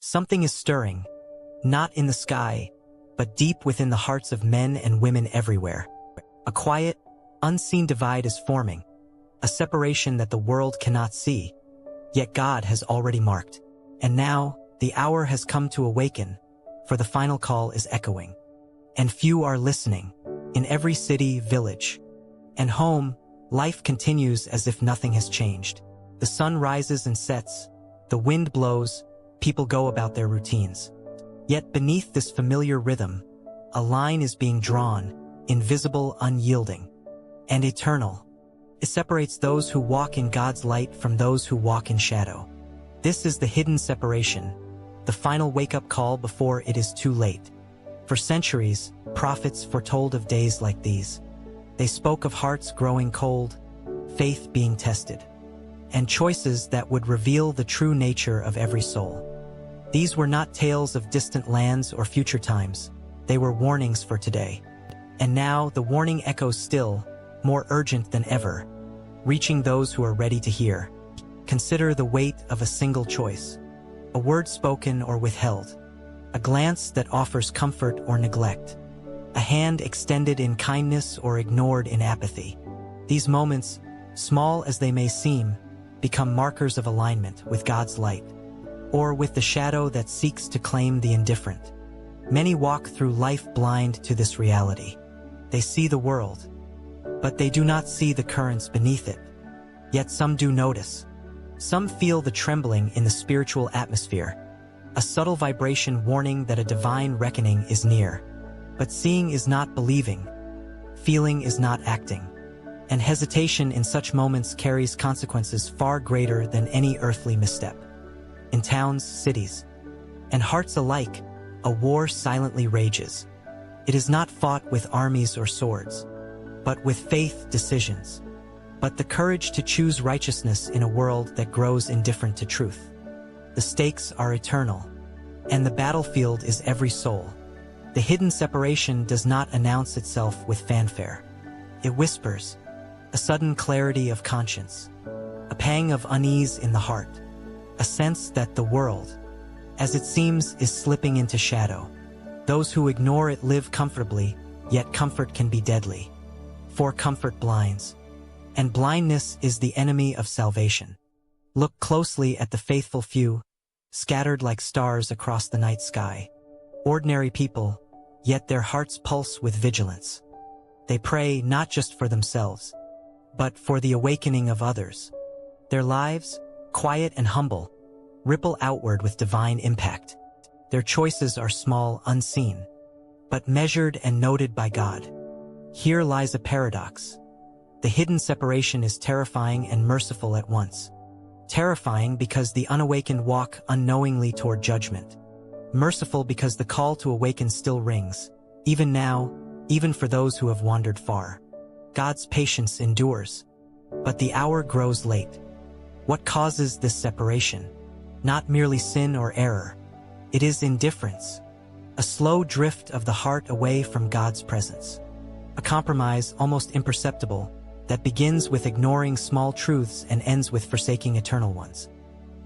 Something is stirring, not in the sky, but deep within the hearts of men and women everywhere. A quiet, unseen divide is forming, a separation that the world cannot see, yet God has already marked. And now, the hour has come to awaken, for the final call is echoing. And few are listening. In every city, village, and home, life continues as if nothing has changed. The sun rises and sets, the wind blows, people go about their routines. Yet beneath this familiar rhythm, a line is being drawn, invisible, unyielding, and eternal. It separates those who walk in God's light from those who walk in shadow. This is the hidden separation, the final wake-up call before it is too late. For centuries, prophets foretold of days like these. They spoke of hearts growing cold, faith being tested, and choices that would reveal the true nature of every soul. These were not tales of distant lands or future times. They were warnings for today. And now the warning echoes still, more urgent than ever, reaching those who are ready to hear. Consider the weight of a single choice, a word spoken or withheld, a glance that offers comfort or neglect, a hand extended in kindness or ignored in apathy. These moments, small as they may seem, become markers of alignment with God's light, or with the shadow that seeks to claim the indifferent. Many walk through life blind to this reality. They see the world, but they do not see the currents beneath it. Yet some do notice. Some feel the trembling in the spiritual atmosphere, a subtle vibration warning that a divine reckoning is near. But seeing is not believing, feeling is not acting, and hesitation in such moments carries consequences far greater than any earthly misstep. In towns, cities, and hearts alike, a war silently rages. It is not fought with armies or swords, but with faith decisions. But the courage to choose righteousness in a world that grows indifferent to truth. The stakes are eternal, and the battlefield is every soul. The hidden separation does not announce itself with fanfare. It whispers, a sudden clarity of conscience, a pang of unease in the heart, a sense that the world, as it seems, is slipping into shadow. Those who ignore it live comfortably, yet comfort can be deadly. For comfort blinds, and blindness is the enemy of salvation. Look closely at the faithful few, scattered like stars across the night sky. Ordinary people, yet their hearts pulse with vigilance. They pray not just for themselves, but for the awakening of others. Their lives, quiet and humble, ripple outward with divine impact. Their choices are small, unseen, but measured and noted by God. Here lies a paradox. The hidden separation is terrifying and merciful at once. Terrifying because the unawakened walk unknowingly toward judgment. Merciful because the call to awaken still rings, even now, even for those who have wandered far. God's patience endures, but the hour grows late. What causes this separation? Not merely sin or error. It is indifference, a slow drift of the heart away from God's presence. A compromise almost imperceptible that begins with ignoring small truths and ends with forsaking eternal ones.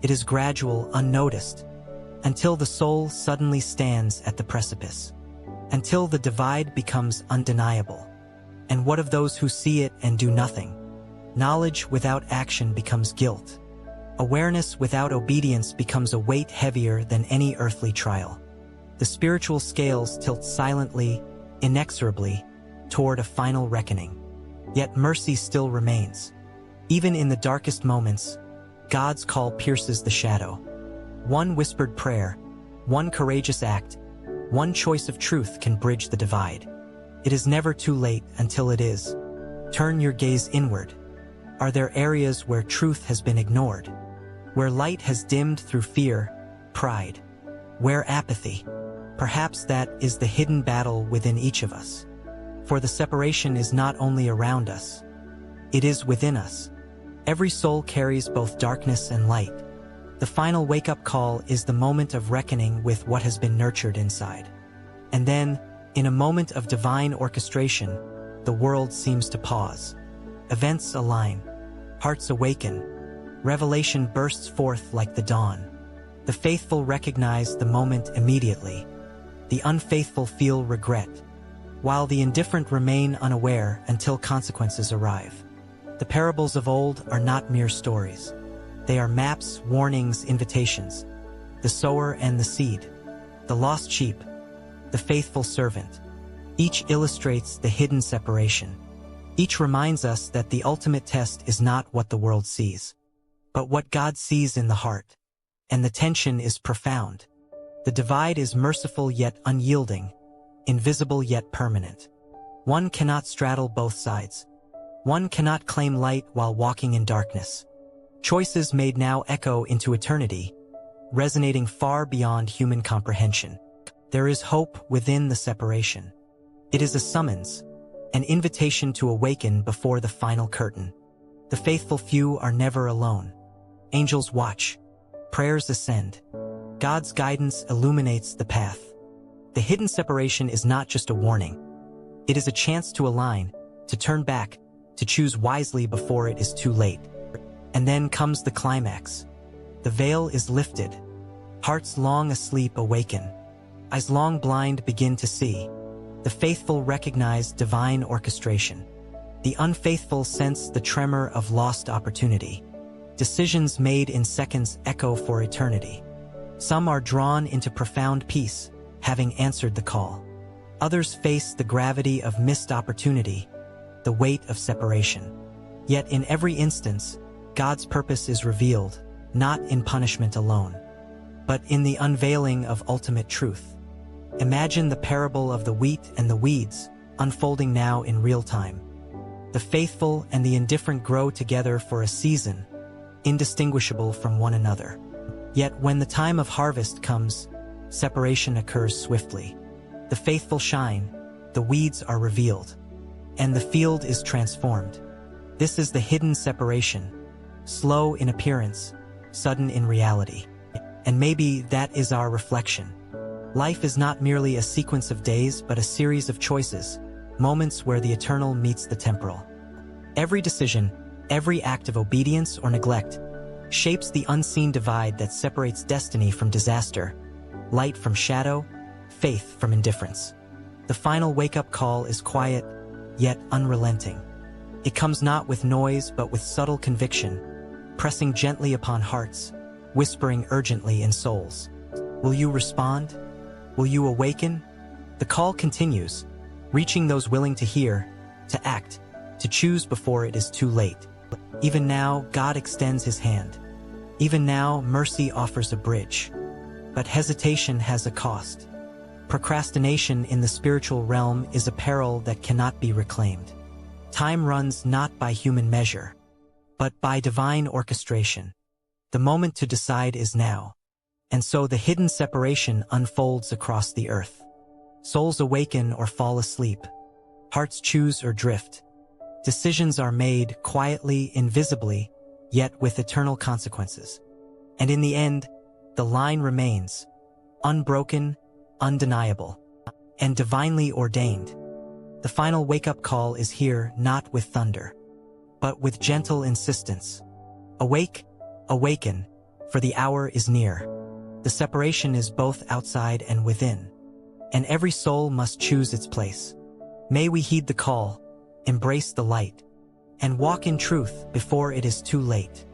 It is gradual, unnoticed, until the soul suddenly stands at the precipice, until the divide becomes undeniable. And what of those who see it and do nothing? Knowledge without action becomes guilt. Awareness without obedience becomes a weight heavier than any earthly trial. The spiritual scales tilt silently, inexorably, toward a final reckoning. Yet mercy still remains. Even in the darkest moments, God's call pierces the shadow. One whispered prayer, one courageous act, one choice of truth can bridge the divide. It is never too late until it is. Turn your gaze inward. Are there areas where truth has been ignored? Where light has dimmed through fear, pride? Where apathy? Perhaps that is the hidden battle within each of us. For the separation is not only around us, it is within us. Every soul carries both darkness and light. The final wake-up call is the moment of reckoning with what has been nurtured inside. And then, in a moment of divine orchestration, the world seems to pause. Events align, hearts awaken, revelation bursts forth like the dawn. The faithful recognize the moment immediately. The unfaithful feel regret, while the indifferent remain unaware until consequences arrive. The parables of old are not mere stories. They are maps, warnings, invitations. The sower and the seed, the lost sheep, the faithful servant. Each illustrates the hidden separation. Each reminds us that the ultimate test is not what the world sees, but what God sees in the heart. And the tension is profound. The divide is merciful yet unyielding, invisible yet permanent. One cannot straddle both sides. One cannot claim light while walking in darkness. Choices made now echo into eternity, resonating far beyond human comprehension. There is hope within the separation. It is a summons, an invitation to awaken before the final curtain. The faithful few are never alone. Angels watch. Prayers ascend. God's guidance illuminates the path. The hidden separation is not just a warning. It is a chance to align, to turn back, to choose wisely before it is too late. And then comes the climax. The veil is lifted. Hearts long asleep awaken. Eyes long blind begin to see. The faithful recognize divine orchestration. The unfaithful sense the tremor of lost opportunity. Decisions made in seconds echo for eternity. Some are drawn into profound peace, having answered the call. Others face the gravity of missed opportunity, the weight of separation. Yet in every instance, God's purpose is revealed, not in punishment alone, but in the unveiling of ultimate truth. Imagine the parable of the wheat and the weeds, unfolding now in real time. The faithful and the indifferent grow together for a season, indistinguishable from one another. Yet when the time of harvest comes, separation occurs swiftly. The faithful shine, the weeds are revealed, and the field is transformed. This is the hidden separation, slow in appearance, sudden in reality. And maybe that is our reflection. Life is not merely a sequence of days, but a series of choices, moments where the eternal meets the temporal. Every decision, every act of obedience or neglect, shapes the unseen divide that separates destiny from disaster, light from shadow, faith from indifference. The final wake-up call is quiet, yet unrelenting. It comes not with noise, but with subtle conviction, pressing gently upon hearts, whispering urgently in souls. Will you respond? Will you awaken? The call continues, reaching those willing to hear, to act, to choose before it is too late. Even now, God extends his hand. Even now, mercy offers a bridge. But hesitation has a cost. Procrastination in the spiritual realm is a peril that cannot be reclaimed. Time runs not by human measure, but by divine orchestration. The moment to decide is now. And so the hidden separation unfolds across the earth. Souls awaken or fall asleep. Hearts choose or drift. Decisions are made quietly, invisibly, yet with eternal consequences. And in the end, the line remains, unbroken, undeniable, and divinely ordained. The final wake-up call is here not with thunder, but with gentle insistence. Awake, awaken, for the hour is near. The separation is both outside and within, and every soul must choose its place. May we heed the call, embrace the light, and walk in truth before it is too late.